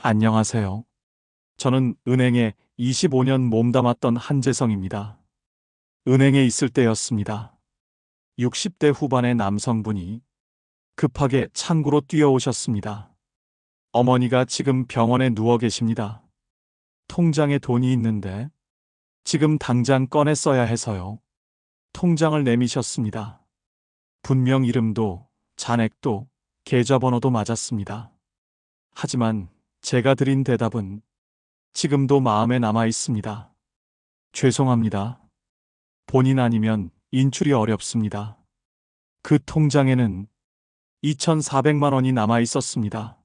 안녕하세요. 저는 은행에 25년 몸담았던 한재성입니다. 은행에 있을 때였습니다. 60대 후반의 남성분이 급하게 창구로 뛰어오셨습니다. 어머니가 지금 병원에 누워 계십니다. 통장에 돈이 있는데 지금 당장 꺼내 써야 해서요. 통장을 내미셨습니다. 분명 이름도 잔액도 계좌번호도 맞았습니다. 하지만 제가 드린 대답은 지금도 마음에 남아 있습니다. 죄송합니다. 본인 아니면 인출이 어렵습니다. 그 통장에는 2,400만 원이 남아 있었습니다.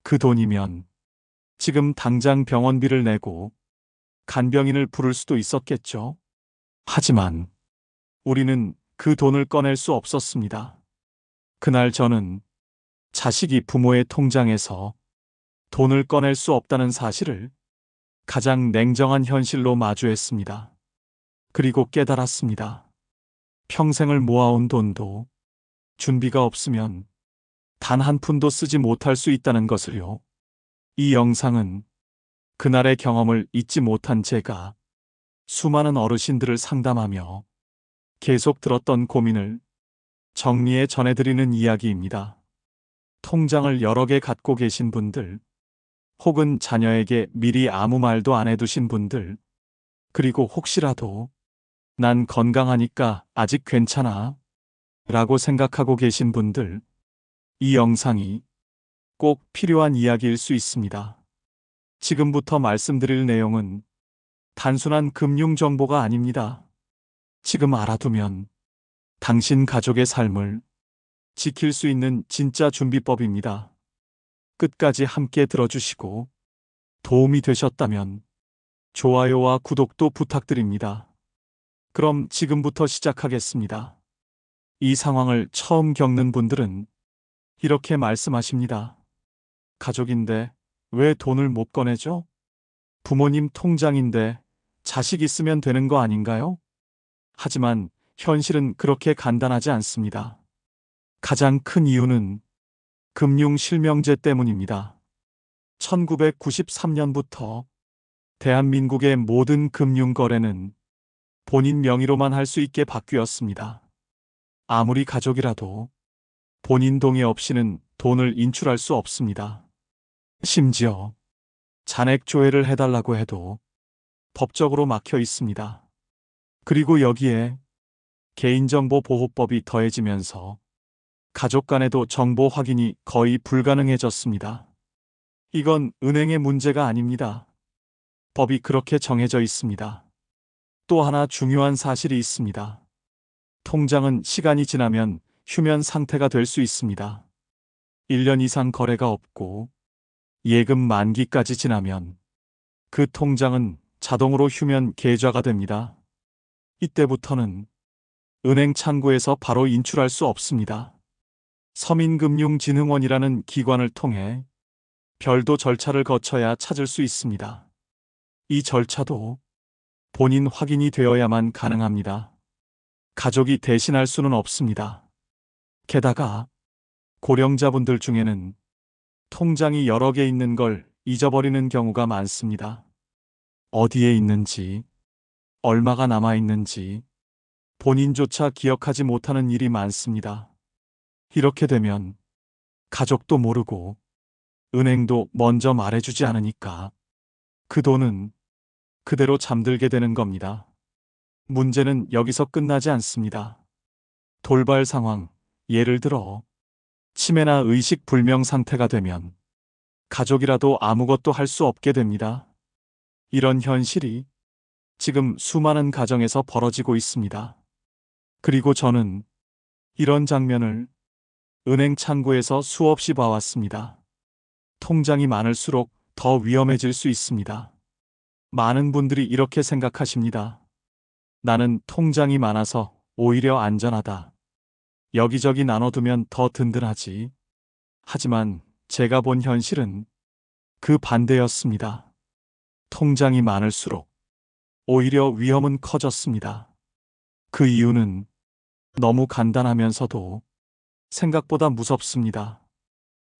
그 돈이면 지금 당장 병원비를 내고 간병인을 부를 수도 있었겠죠. 하지만 우리는 그 돈을 꺼낼 수 없었습니다. 그날 저는 자식이 부모의 통장에서 돈을 꺼낼 수 없다는 사실을 가장 냉정한 현실로 마주했습니다. 그리고 깨달았습니다. 평생을 모아온 돈도 준비가 없으면 단 한 푼도 쓰지 못할 수 있다는 것을요. 이 영상은 그날의 경험을 잊지 못한 제가 수많은 어르신들을 상담하며 계속 들었던 고민을 정리해 전해드리는 이야기입니다. 통장을 여러 개 갖고 계신 분들, 혹은 자녀에게 미리 아무 말도 안 해두신 분들, 그리고 혹시라도 난 건강하니까 아직 괜찮아 라고 생각하고 계신 분들, 이 영상이 꼭 필요한 이야기일 수 있습니다. 지금부터 말씀드릴 내용은 단순한 금융 정보가 아닙니다. 지금 알아두면 당신 가족의 삶을 지킬 수 있는 진짜 준비법입니다. 끝까지 함께 들어주시고 도움이 되셨다면 좋아요와 구독도 부탁드립니다. 그럼 지금부터 시작하겠습니다. 이 상황을 처음 겪는 분들은 이렇게 말씀하십니다. 가족인데 왜 돈을 못 꺼내죠? 부모님 통장인데 자식 있으면 되는 거 아닌가요? 하지만 현실은 그렇게 간단하지 않습니다. 가장 큰 이유는 금융실명제 때문입니다. 1993년부터 대한민국의 모든 금융거래는 본인 명의로만 할 수 있게 바뀌었습니다. 아무리 가족이라도 본인 동의 없이는 돈을 인출할 수 없습니다. 심지어 잔액 조회를 해달라고 해도 법적으로 막혀 있습니다. 그리고 여기에 개인정보보호법이 더해지면서 가족 간에도 정보 확인이 거의 불가능해졌습니다. 이건 은행의 문제가 아닙니다. 법이 그렇게 정해져 있습니다. 또 하나 중요한 사실이 있습니다. 통장은 시간이 지나면 휴면 상태가 될 수 있습니다. 1년 이상 거래가 없고 예금 만기까지 지나면 그 통장은 자동으로 휴면 계좌가 됩니다. 이때부터는 은행 창구에서 바로 인출할 수 없습니다. 서민금융진흥원이라는 기관을 통해 별도 절차를 거쳐야 찾을 수 있습니다. 이 절차도 본인 확인이 되어야만 가능합니다. 가족이 대신할 수는 없습니다. 게다가 고령자분들 중에는 통장이 여러 개 있는 걸 잊어버리는 경우가 많습니다. 어디에 있는지, 얼마가 남아 있는지 본인조차 기억하지 못하는 일이 많습니다. 이렇게 되면 가족도 모르고 은행도 먼저 말해주지 않으니까 그 돈은 그대로 잠들게 되는 겁니다. 문제는 여기서 끝나지 않습니다. 돌발 상황, 예를 들어 치매나 의식 불명 상태가 되면 가족이라도 아무것도 할 수 없게 됩니다. 이런 현실이 지금 수많은 가정에서 벌어지고 있습니다. 그리고 저는 이런 장면을 은행 창구에서 수없이 봐왔습니다. 통장이 많을수록 더 위험해질 수 있습니다. 많은 분들이 이렇게 생각하십니다. 나는 통장이 많아서 오히려 안전하다. 여기저기 나눠두면 더 든든하지. 하지만 제가 본 현실은 그 반대였습니다. 통장이 많을수록 오히려 위험은 커졌습니다. 그 이유는 너무 간단하면서도 생각보다 무섭습니다.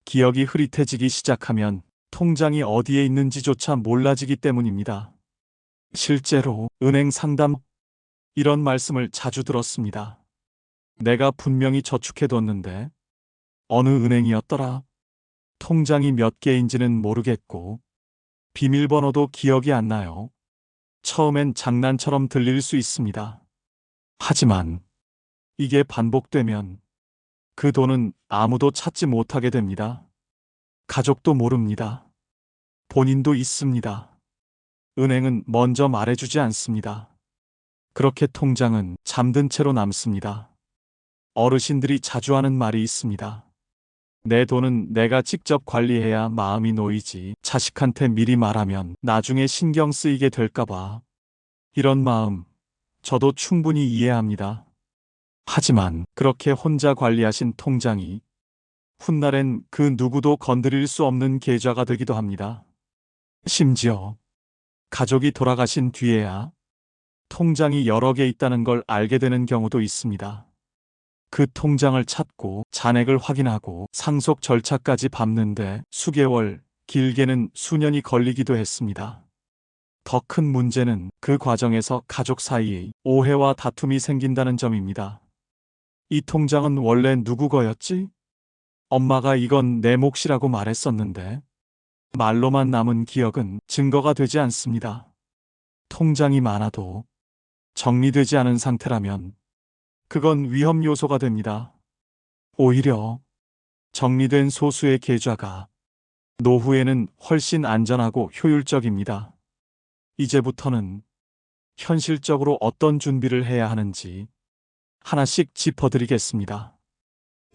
기억이 흐릿해지기 시작하면 통장이 어디에 있는지조차 몰라지기 때문입니다. 실제로 은행 상담 이런 말씀을 자주 들었습니다. 내가 분명히 저축해뒀는데 어느 은행이었더라? 통장이 몇 개인지는 모르겠고 비밀번호도 기억이 안 나요. 처음엔 장난처럼 들릴 수 있습니다. 하지만 이게 반복되면 그 돈은 아무도 찾지 못하게 됩니다. 가족도 모릅니다. 본인도 있습니다. 은행은 먼저 말해주지 않습니다. 그렇게 통장은 잠든 채로 남습니다. 어르신들이 자주 하는 말이 있습니다. 내 돈은 내가 직접 관리해야 마음이 놓이지. 자식한테 미리 말하면 나중에 신경 쓰이게 될까봐. 이런 마음, 저도 충분히 이해합니다. 하지만 그렇게 혼자 관리하신 통장이 훗날엔 그 누구도 건드릴 수 없는 계좌가 되기도 합니다. 심지어 가족이 돌아가신 뒤에야 통장이 여러 개 있다는 걸 알게 되는 경우도 있습니다. 그 통장을 찾고 잔액을 확인하고 상속 절차까지 밟는데 수개월, 길게는 수년이 걸리기도 했습니다. 더 큰 문제는 그 과정에서 가족 사이에 오해와 다툼이 생긴다는 점입니다. 이 통장은 원래 누구 거였지? 엄마가 이건 내 몫이라고 말했었는데 말로만 남은 기억은 증거가 되지 않습니다. 통장이 많아도 정리되지 않은 상태라면 그건 위험 요소가 됩니다. 오히려 정리된 소수의 계좌가 노후에는 훨씬 안전하고 효율적입니다. 이제부터는 현실적으로 어떤 준비를 해야 하는지 하나씩 짚어드리겠습니다.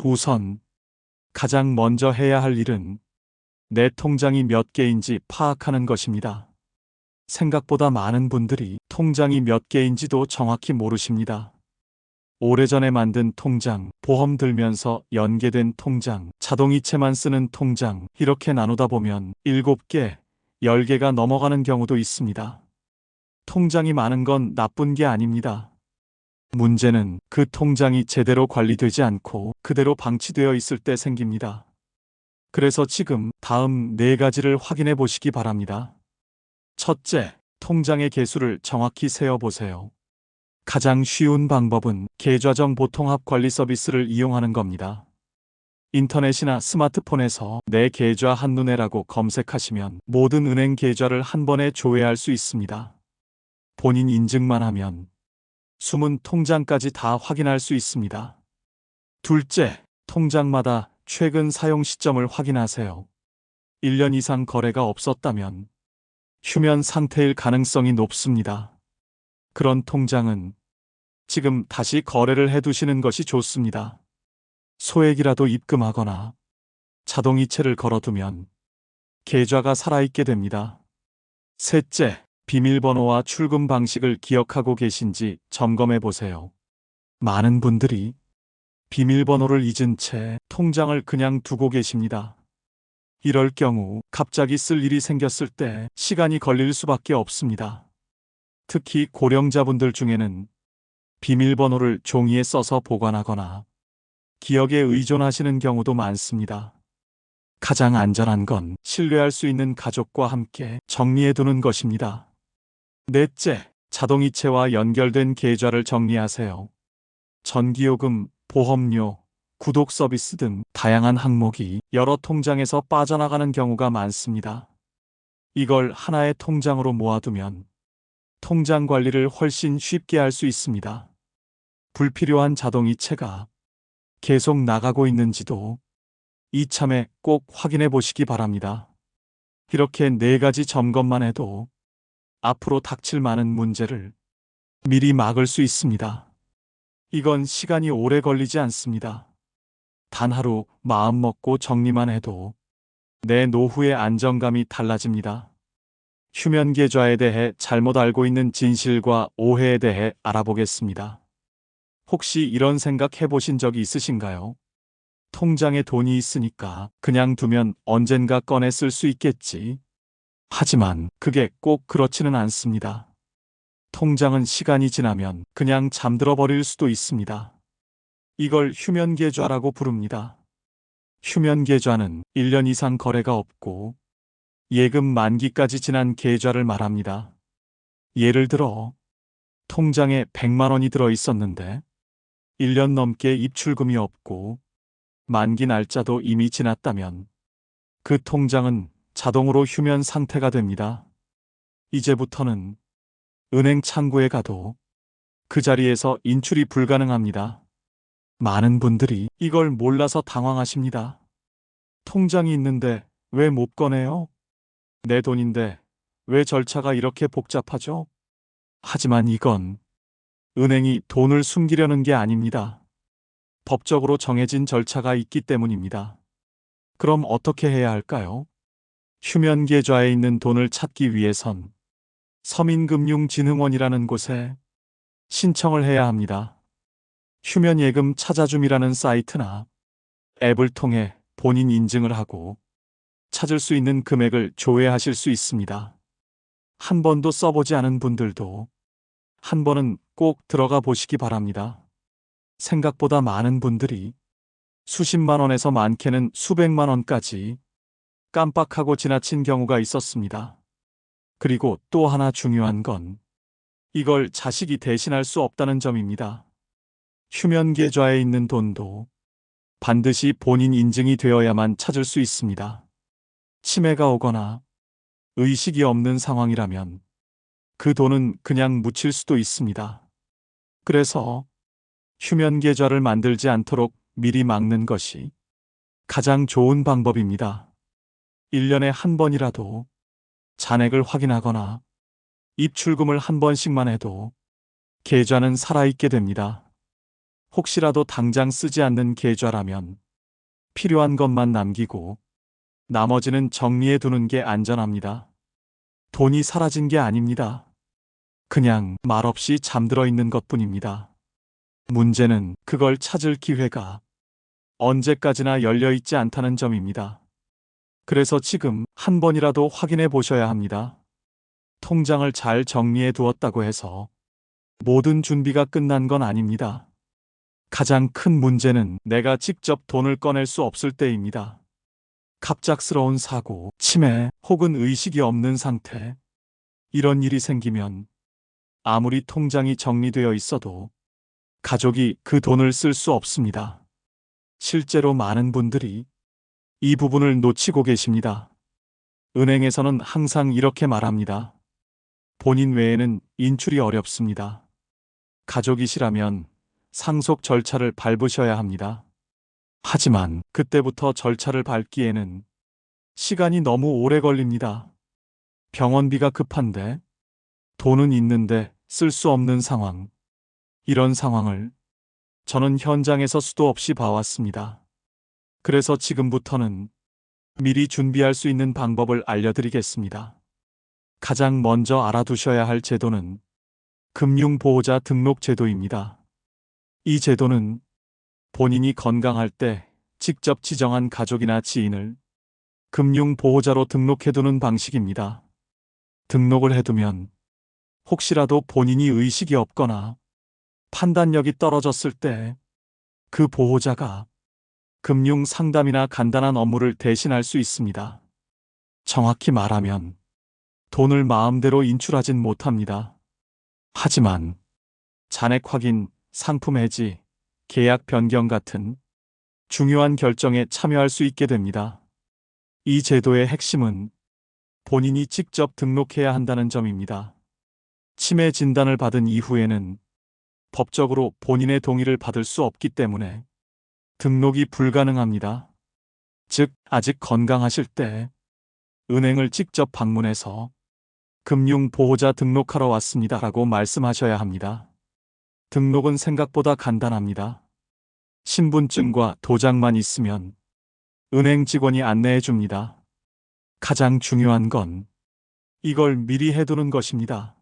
우선 가장 먼저 해야 할 일은 내 통장이 몇 개인지 파악하는 것입니다. 생각보다 많은 분들이 통장이 몇 개인지도 정확히 모르십니다. 오래전에 만든 통장, 보험 들면서 연계된 통장, 자동이체만 쓰는 통장 이렇게 나누다 보면 7개, 10개가 넘어가는 경우도 있습니다. 통장이 많은 건 나쁜 게 아닙니다. 문제는 그 통장이 제대로 관리되지 않고 그대로 방치되어 있을 때 생깁니다. 그래서 지금 다음 4가지를 확인해 보시기 바랍니다. 첫째, 통장의 개수를 정확히 세어보세요. 가장 쉬운 방법은 계좌정 보통합 관리 서비스를 이용하는 겁니다. 인터넷이나 스마트폰에서 내 계좌 한눈에라고 검색하시면 모든 은행 계좌를 한 번에 조회할 수 있습니다. 본인 인증만 하면 숨은 통장까지 다 확인할 수 있습니다. 둘째, 통장마다 최근 사용 시점을 확인하세요. 1년 이상 거래가 없었다면 휴면 상태일 가능성이 높습니다. 그런 통장은 지금 다시 거래를 해두시는 것이 좋습니다. 소액이라도 입금하거나 자동이체를 걸어두면 계좌가 살아있게 됩니다. 셋째, 비밀번호와 출금 방식을 기억하고 계신지 점검해 보세요. 많은 분들이 비밀번호를 잊은 채 통장을 그냥 두고 계십니다. 이럴 경우 갑자기 쓸 일이 생겼을 때 시간이 걸릴 수밖에 없습니다. 특히 고령자분들 중에는 비밀번호를 종이에 써서 보관하거나 기억에 의존하시는 경우도 많습니다. 가장 안전한 건 신뢰할 수 있는 가족과 함께 정리해두는 것입니다. 넷째, 자동이체와 연결된 계좌를 정리하세요. 전기요금, 보험료, 구독 서비스 등 다양한 항목이 여러 통장에서 빠져나가는 경우가 많습니다. 이걸 하나의 통장으로 모아두면 통장 관리를 훨씬 쉽게 할 수 있습니다. 불필요한 자동이체가 계속 나가고 있는지도 이참에 꼭 확인해 보시기 바랍니다. 이렇게 4가지 점검만 해도 앞으로 닥칠 많은 문제를 미리 막을 수 있습니다. 이건 시간이 오래 걸리지 않습니다. 단 하루 마음 먹고 정리만 해도 내 노후의 안정감이 달라집니다. 휴면 계좌에 대해 잘못 알고 있는 진실과 오해에 대해 알아보겠습니다. 혹시 이런 생각 해보신 적이 있으신가요? 통장에 돈이 있으니까 그냥 두면 언젠가 꺼내 쓸 수 있겠지. 하지만 그게 꼭 그렇지는 않습니다. 통장은 시간이 지나면 그냥 잠들어 버릴 수도 있습니다. 이걸 휴면 계좌라고 부릅니다. 휴면 계좌는 1년 이상 거래가 없고 예금 만기까지 지난 계좌를 말합니다. 예를 들어 통장에 100만 원이 들어 있었는데 1년 넘게 입출금이 없고 만기 날짜도 이미 지났다면 그 통장은 자동으로 휴면 상태가 됩니다. 이제부터는 은행 창구에 가도 그 자리에서 인출이 불가능합니다. 많은 분들이 이걸 몰라서 당황하십니다. 통장이 있는데 왜 못 꺼내요? 내 돈인데 왜 절차가 이렇게 복잡하죠? 하지만 이건 은행이 돈을 숨기려는 게 아닙니다. 법적으로 정해진 절차가 있기 때문입니다. 그럼 어떻게 해야 할까요? 휴면 계좌에 있는 돈을 찾기 위해선 서민금융진흥원이라는 곳에 신청을 해야 합니다. 휴면예금 찾아줌이라는 사이트나 앱을 통해 본인 인증을 하고 찾을 수 있는 금액을 조회하실 수 있습니다. 한 번도 써보지 않은 분들도 한 번은 꼭 들어가 보시기 바랍니다. 생각보다 많은 분들이 수십만 원에서 많게는 수백만 원까지 깜빡하고 지나친 경우가 있었습니다. 그리고 또 하나 중요한 건 이걸 자식이 대신할 수 없다는 점입니다. 휴면 계좌에 있는 돈도 반드시 본인 인증이 되어야만 찾을 수 있습니다. 치매가 오거나 의식이 없는 상황이라면 그 돈은 그냥 묻힐 수도 있습니다. 그래서 휴면 계좌를 만들지 않도록 미리 막는 것이 가장 좋은 방법입니다. 1년에 한 번이라도 잔액을 확인하거나 입출금을 한 번씩만 해도 계좌는 살아있게 됩니다. 혹시라도 당장 쓰지 않는 계좌라면 필요한 것만 남기고 나머지는 정리해 두는 게 안전합니다. 돈이 사라진 게 아닙니다. 그냥 말없이 잠들어 있는 것뿐입니다. 문제는 그걸 찾을 기회가 언제까지나 열려 있지 않다는 점입니다. 그래서 지금 한 번이라도 확인해 보셔야 합니다. 통장을 잘 정리해 두었다고 해서 모든 준비가 끝난 건 아닙니다. 가장 큰 문제는 내가 직접 돈을 꺼낼 수 없을 때입니다. 갑작스러운 사고, 치매 혹은 의식이 없는 상태. 이런 일이 생기면 아무리 통장이 정리되어 있어도 가족이 그 돈을 쓸 수 없습니다. 실제로 많은 분들이 이 부분을 놓치고 계십니다. 은행에서는 항상 이렇게 말합니다. 본인 외에는 인출이 어렵습니다. 가족이시라면 상속 절차를 밟으셔야 합니다. 하지만 그때부터 절차를 밟기에는 시간이 너무 오래 걸립니다. 병원비가 급한데 돈은 있는데 쓸 수 없는 상황. 이런 상황을 저는 현장에서 수도 없이 봐왔습니다. 그래서 지금부터는 미리 준비할 수 있는 방법을 알려드리겠습니다. 가장 먼저 알아두셔야 할 제도는 금융보호자 등록제도입니다. 이 제도는 본인이 건강할 때 직접 지정한 가족이나 지인을 금융보호자로 등록해두는 방식입니다. 등록을 해두면 혹시라도 본인이 의식이 없거나 판단력이 떨어졌을 때 그 보호자가 금융 상담이나 간단한 업무를 대신할 수 있습니다. 정확히 말하면 돈을 마음대로 인출하진 못합니다. 하지만 잔액 확인, 상품 해지, 계약 변경 같은 중요한 결정에 참여할 수 있게 됩니다. 이 제도의 핵심은 본인이 직접 등록해야 한다는 점입니다. 치매 진단을 받은 이후에는 법적으로 본인의 동의를 받을 수 없기 때문에 등록이 불가능합니다. 즉, 아직 건강하실 때 은행을 직접 방문해서 금융보호자 등록하러 왔습니다라고 말씀하셔야 합니다. 등록은 생각보다 간단합니다. 신분증과 도장만 있으면 은행 직원이 안내해 줍니다. 가장 중요한 건 이걸 미리 해두는 것입니다.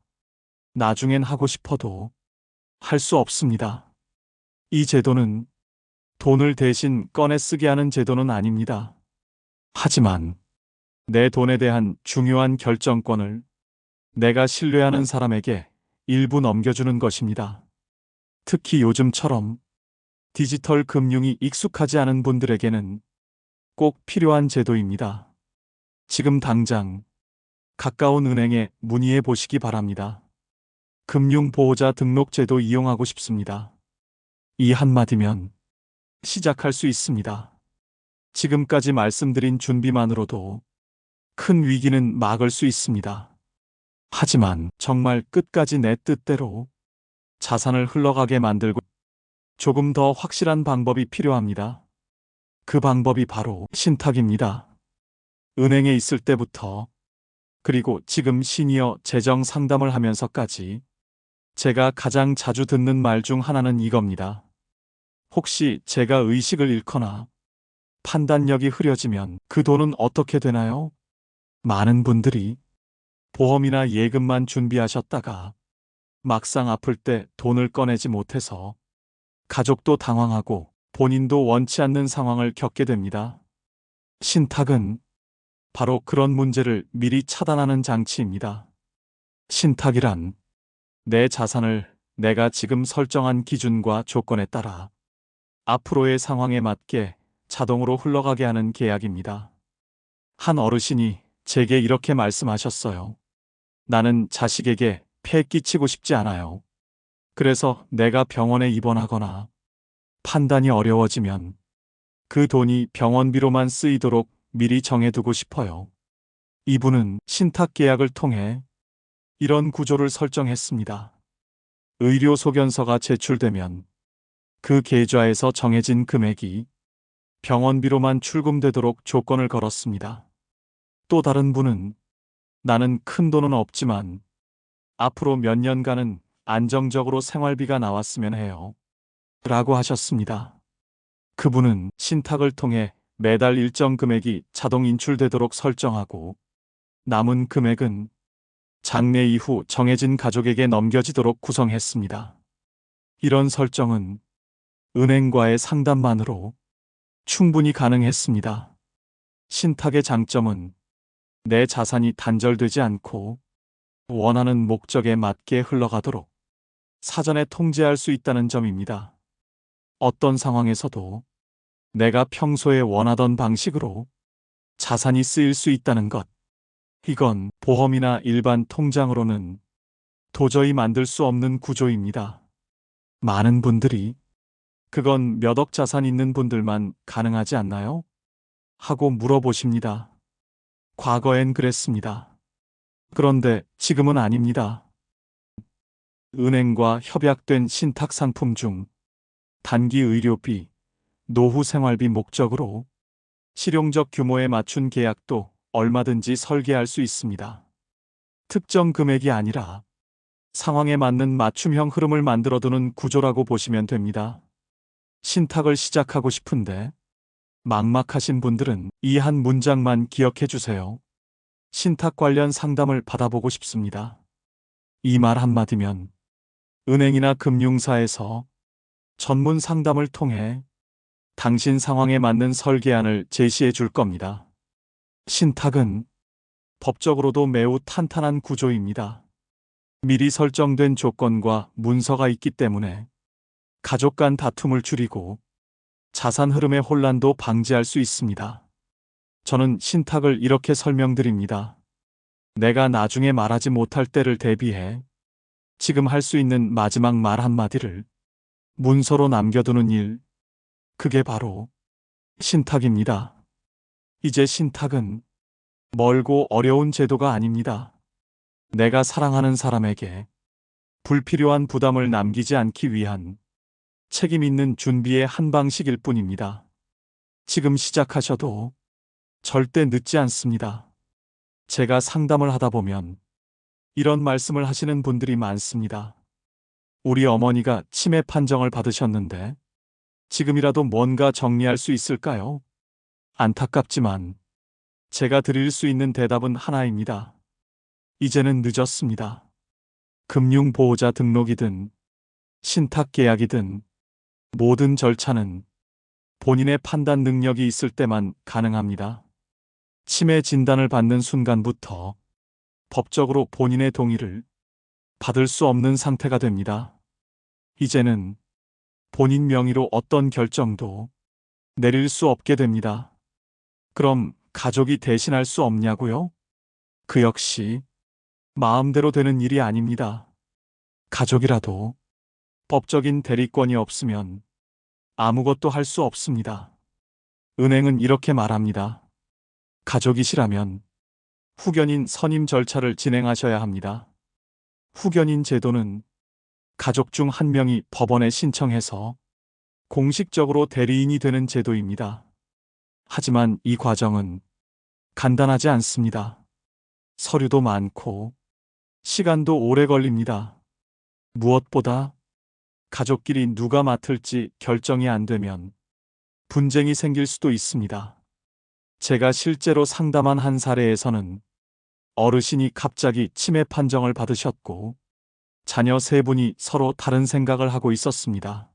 나중엔 하고 싶어도 할 수 없습니다. 이 제도는 돈을 대신 꺼내 쓰게 하는 제도는 아닙니다. 하지만 내 돈에 대한 중요한 결정권을 내가 신뢰하는 사람에게 일부 넘겨주는 것입니다. 특히 요즘처럼 디지털 금융이 익숙하지 않은 분들에게는 꼭 필요한 제도입니다. 지금 당장 가까운 은행에 문의해 보시기 바랍니다. 금융보호자 등록제도 이용하고 싶습니다. 이 한마디면 시작할 수 있습니다. 지금까지 말씀드린 준비만으로도 큰 위기는 막을 수 있습니다. 하지만 정말 끝까지 내 뜻대로 자산을 흘러가게 만들고 조금 더 확실한 방법이 필요합니다. 그 방법이 바로 신탁입니다. 은행에 있을 때부터 그리고 지금 시니어 재정 상담을 하면서까지 제가 가장 자주 듣는 말 중 하나는 이겁니다. 혹시 제가 의식을 잃거나 판단력이 흐려지면 그 돈은 어떻게 되나요? 많은 분들이 보험이나 예금만 준비하셨다가 막상 아플 때 돈을 꺼내지 못해서 가족도 당황하고 본인도 원치 않는 상황을 겪게 됩니다. 신탁은 바로 그런 문제를 미리 차단하는 장치입니다. 신탁이란 내 자산을 내가 지금 설정한 기준과 조건에 따라 앞으로의 상황에 맞게 자동으로 흘러가게 하는 계약입니다. 한 어르신이 제게 이렇게 말씀하셨어요. 나는 자식에게 폐 끼치고 싶지 않아요. 그래서 내가 병원에 입원하거나 판단이 어려워지면 그 돈이 병원비로만 쓰이도록 미리 정해두고 싶어요. 이분은 신탁 계약을 통해 이런 구조를 설정했습니다. 의료 소견서가 제출되면 그 계좌에서 정해진 금액이 병원비로만 출금되도록 조건을 걸었습니다. 또 다른 분은 나는 큰 돈은 없지만 앞으로 몇 년간은 안정적으로 생활비가 나왔으면 해요. 라고 하셨습니다. 그분은 신탁을 통해 매달 일정 금액이 자동 인출되도록 설정하고 남은 금액은 장례 이후 정해진 가족에게 넘겨지도록 구성했습니다. 이런 설정은 은행과의 상담만으로 충분히 가능했습니다. 신탁의 장점은 내 자산이 단절되지 않고 원하는 목적에 맞게 흘러가도록 사전에 통제할 수 있다는 점입니다. 어떤 상황에서도 내가 평소에 원하던 방식으로 자산이 쓰일 수 있다는 것. 이건 보험이나 일반 통장으로는 도저히 만들 수 없는 구조입니다. 많은 분들이 그건 몇 억 자산 있는 분들만 가능하지 않나요? 하고 물어보십니다. 과거엔 그랬습니다. 그런데 지금은 아닙니다. 은행과 협약된 신탁 상품 중 단기 의료비, 노후 생활비 목적으로 실용적 규모에 맞춘 계약도 얼마든지 설계할 수 있습니다. 특정 금액이 아니라 상황에 맞는 맞춤형 흐름을 만들어두는 구조라고 보시면 됩니다. 신탁을 시작하고 싶은데 막막하신 분들은 이 한 문장만 기억해 주세요. 신탁 관련 상담을 받아보고 싶습니다. 이 말 한마디면 은행이나 금융사에서 전문 상담을 통해 당신 상황에 맞는 설계안을 제시해 줄 겁니다. 신탁은 법적으로도 매우 탄탄한 구조입니다. 미리 설정된 조건과 문서가 있기 때문에 가족 간 다툼을 줄이고 자산 흐름의 혼란도 방지할 수 있습니다. 저는 신탁을 이렇게 설명드립니다. 내가 나중에 말하지 못할 때를 대비해 지금 할 수 있는 마지막 말 한마디를 문서로 남겨두는 일, 그게 바로 신탁입니다. 이제 신탁은 멀고 어려운 제도가 아닙니다. 내가 사랑하는 사람에게 불필요한 부담을 남기지 않기 위한 책임 있는 준비의 한 방식일 뿐입니다. 지금 시작하셔도 절대 늦지 않습니다. 제가 상담을 하다 보면 이런 말씀을 하시는 분들이 많습니다. 우리 어머니가 치매 판정을 받으셨는데 지금이라도 뭔가 정리할 수 있을까요? 안타깝지만 제가 드릴 수 있는 대답은 하나입니다. 이제는 늦었습니다. 금융보호자 등록이든 신탁계약이든 모든 절차는 본인의 판단 능력이 있을 때만 가능합니다. 치매 진단을 받는 순간부터 법적으로 본인의 동의를 받을 수 없는 상태가 됩니다. 이제는 본인 명의로 어떤 결정도 내릴 수 없게 됩니다. 그럼 가족이 대신할 수 없냐고요? 그 역시 마음대로 되는 일이 아닙니다. 가족이라도 법적인 대리권이 없으면 아무것도 할 수 없습니다. 은행은 이렇게 말합니다. 가족이시라면 후견인 선임 절차를 진행하셔야 합니다. 후견인 제도는 가족 중 한 명이 법원에 신청해서 공식적으로 대리인이 되는 제도입니다. 하지만 이 과정은 간단하지 않습니다. 서류도 많고 시간도 오래 걸립니다. 무엇보다 가족끼리 누가 맡을지 결정이 안 되면 분쟁이 생길 수도 있습니다. 제가 실제로 상담한 한 사례에서는 어르신이 갑자기 치매 판정을 받으셨고 자녀 세 분이 서로 다른 생각을 하고 있었습니다.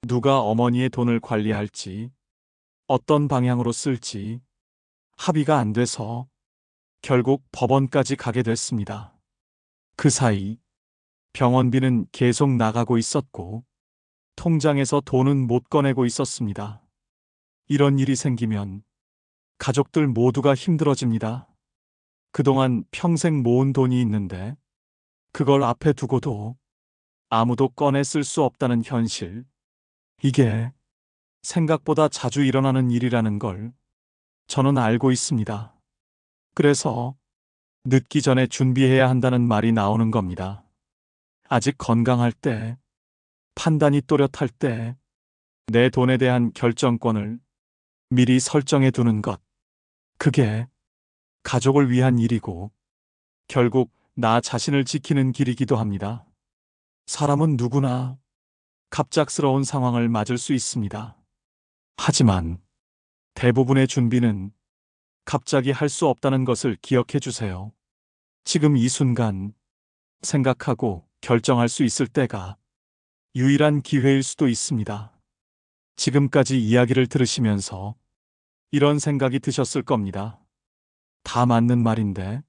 누가 어머니의 돈을 관리할지, 어떤 방향으로 쓸지 합의가 안 돼서 결국 법원까지 가게 됐습니다. 그 사이 병원비는 계속 나가고 있었고 통장에서 돈은 못 꺼내고 있었습니다. 이런 일이 생기면 가족들 모두가 힘들어집니다. 그동안 평생 모은 돈이 있는데 그걸 앞에 두고도 아무도 꺼내 쓸 수 없다는 현실. 이게 생각보다 자주 일어나는 일이라는 걸 저는 알고 있습니다. 그래서 늦기 전에 준비해야 한다는 말이 나오는 겁니다. 아직 건강할 때, 판단이 또렷할 때, 내 돈에 대한 결정권을 미리 설정해 두는 것. 그게 가족을 위한 일이고, 결국 나 자신을 지키는 길이기도 합니다. 사람은 누구나 갑작스러운 상황을 맞을 수 있습니다. 하지만 대부분의 준비는 갑자기 할 수 없다는 것을 기억해 주세요. 지금 이 순간 생각하고 결정할 수 있을 때가 유일한 기회일 수도 있습니다. 지금까지 이야기를 들으시면서 이런 생각이 드셨을 겁니다. 다 맞는 말인데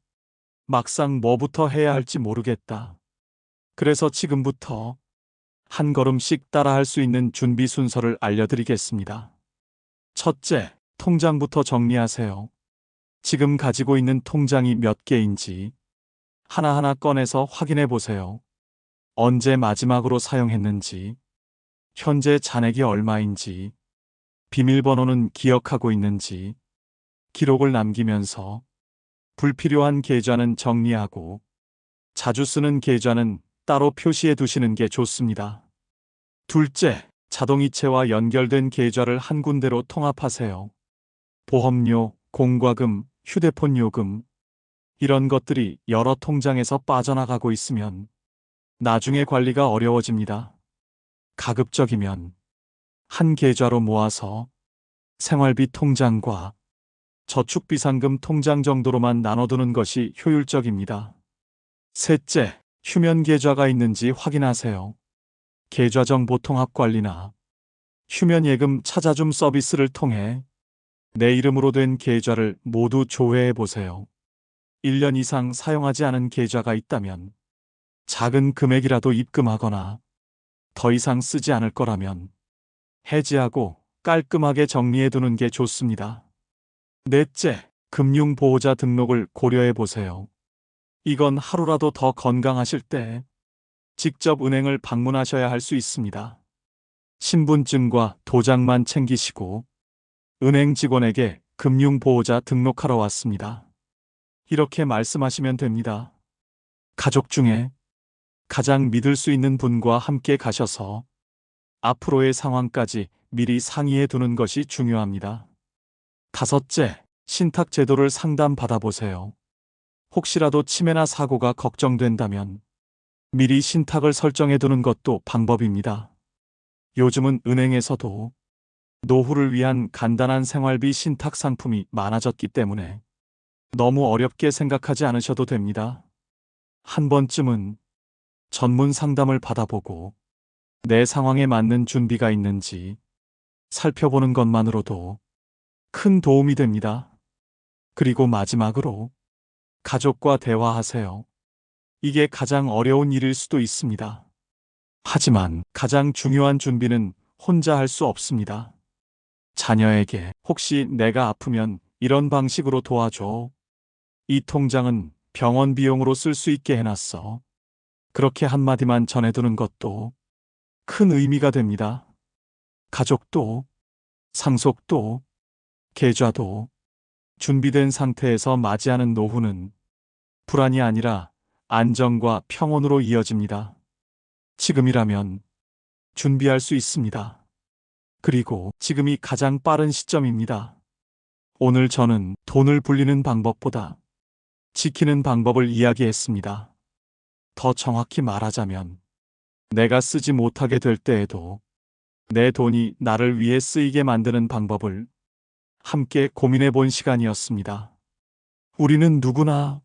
막상 뭐부터 해야 할지 모르겠다. 그래서 지금부터 한 걸음씩 따라할 수 있는 준비 순서를 알려드리겠습니다. 첫째, 통장부터 정리하세요. 지금 가지고 있는 통장이 몇 개인지 하나하나 꺼내서 확인해 보세요. 언제 마지막으로 사용했는지, 현재 잔액이 얼마인지, 비밀번호는 기억하고 있는지, 기록을 남기면서 불필요한 계좌는 정리하고 자주 쓰는 계좌는 따로 표시해 두시는 게 좋습니다. 둘째, 자동이체와 연결된 계좌를 한 군데로 통합하세요. 보험료, 공과금, 휴대폰 요금, 이런 것들이 여러 통장에서 빠져나가고 있으면 나중에 관리가 어려워집니다. 가급적이면 한 계좌로 모아서 생활비 통장과 저축비상금 통장 정도로만 나눠두는 것이 효율적입니다. 셋째, 휴면 계좌가 있는지 확인하세요. 계좌 정보 통합 관리나 휴면 예금 찾아줌 서비스를 통해 내 이름으로 된 계좌를 모두 조회해 보세요. 1년 이상 사용하지 않은 계좌가 있다면 작은 금액이라도 입금하거나 더 이상 쓰지 않을 거라면 해지하고 깔끔하게 정리해 두는 게 좋습니다. 넷째, 금융보호자 등록을 고려해 보세요. 이건 하루라도 더 건강하실 때 직접 은행을 방문하셔야 할 수 있습니다. 신분증과 도장만 챙기시고 은행 직원에게 금융보호자 등록하러 왔습니다. 이렇게 말씀하시면 됩니다. 가족 중에 가장 믿을 수 있는 분과 함께 가셔서 앞으로의 상황까지 미리 상의해 두는 것이 중요합니다. 다섯째, 신탁 제도를 상담 받아보세요. 혹시라도 치매나 사고가 걱정된다면 미리 신탁을 설정해 두는 것도 방법입니다. 요즘은 은행에서도 노후를 위한 간단한 생활비 신탁 상품이 많아졌기 때문에 너무 어렵게 생각하지 않으셔도 됩니다. 한 번쯤은 전문 상담을 받아보고 내 상황에 맞는 준비가 있는지 살펴보는 것만으로도 큰 도움이 됩니다. 그리고 마지막으로 가족과 대화하세요. 이게 가장 어려운 일일 수도 있습니다. 하지만 가장 중요한 준비는 혼자 할 수 없습니다. 자녀에게 혹시 내가 아프면 이런 방식으로 도와줘. 이 통장은 병원 비용으로 쓸 수 있게 해놨어. 그렇게 한마디만 전해두는 것도 큰 의미가 됩니다. 가족도, 상속도, 계좌도 준비된 상태에서 맞이하는 노후는 불안이 아니라 안정과 평온으로 이어집니다. 지금이라면 준비할 수 있습니다. 그리고 지금이 가장 빠른 시점입니다. 오늘 저는 돈을 불리는 방법보다 지키는 방법을 이야기했습니다. 더 정확히 말하자면 내가 쓰지 못하게 될 때에도 내 돈이 나를 위해 쓰이게 만드는 방법을 함께 고민해 본 시간이었습니다. 우리는 누구나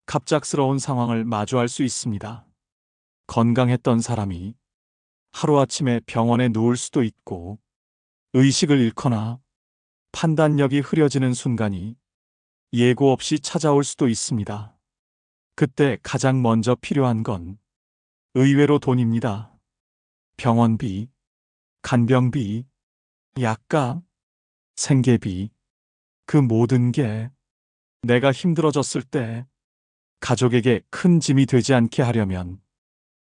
갑작스러운 상황을 마주할 수 있습니다. 건강했던 사람이 하루아침에 병원에 누울 수도 있고, 의식을 잃거나 판단력이 흐려지는 순간이 예고 없이 찾아올 수도 있습니다. 그때 가장 먼저 필요한 건 의외로 돈입니다. 병원비, 간병비, 약값, 생계비, 그 모든 게 내가 힘들어졌을 때 가족에게 큰 짐이 되지 않게 하려면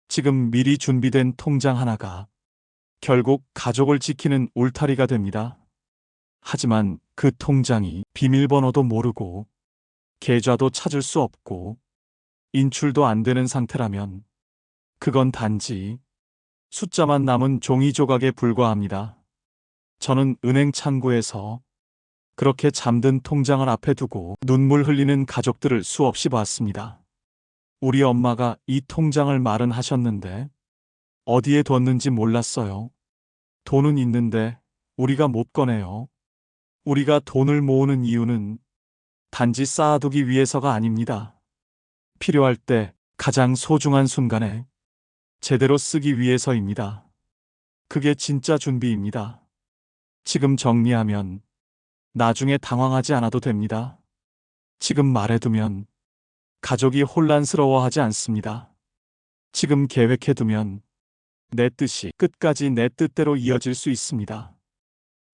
지금 미리 준비된 통장 하나가 결국 가족을 지키는 울타리가 됩니다. 하지만 그 통장이 비밀번호도 모르고 계좌도 찾을 수 없고 인출도 안 되는 상태라면 그건 단지 숫자만 남은 종이 조각에 불과합니다. 저는 은행 창구에서 그렇게 잠든 통장을 앞에 두고 눈물 흘리는 가족들을 수없이 봤습니다. 우리 엄마가 이 통장을 마련하셨는데 어디에 뒀는지 몰랐어요. 돈은 있는데 우리가 못 꺼내요. 우리가 돈을 모으는 이유는 단지 쌓아두기 위해서가 아닙니다. 필요할 때 가장 소중한 순간에 제대로 쓰기 위해서입니다. 그게 진짜 준비입니다. 지금 정리하면 나중에 당황하지 않아도 됩니다. 지금 말해두면 가족이 혼란스러워하지 않습니다. 지금 계획해두면 내 뜻이 끝까지 내 뜻대로 이어질 수 있습니다.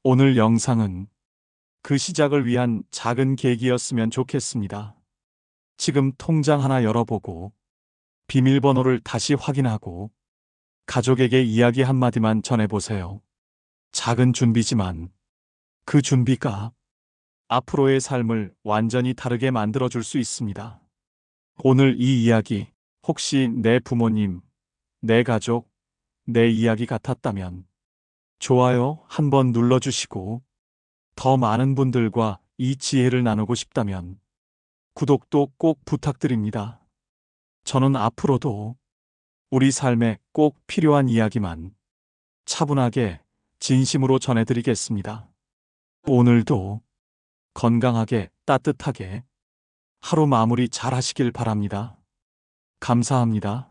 오늘 영상은 그 시작을 위한 작은 계기였으면 좋겠습니다. 지금 통장 하나 열어보고 비밀번호를 다시 확인하고 가족에게 이야기 한마디만 전해보세요. 작은 준비지만 그 준비가 앞으로의 삶을 완전히 다르게 만들어줄 수 있습니다. 오늘 이 이야기 혹시 내 부모님, 내 가족, 내 이야기 같았다면 좋아요 한번 눌러주시고 더 많은 분들과 이 지혜를 나누고 싶다면 구독도 꼭 부탁드립니다. 저는 앞으로도 우리 삶에 꼭 필요한 이야기만 차분하게 진심으로 전해드리겠습니다. 오늘도 건강하게 따뜻하게 하루 마무리 잘 하시길 바랍니다. 감사합니다.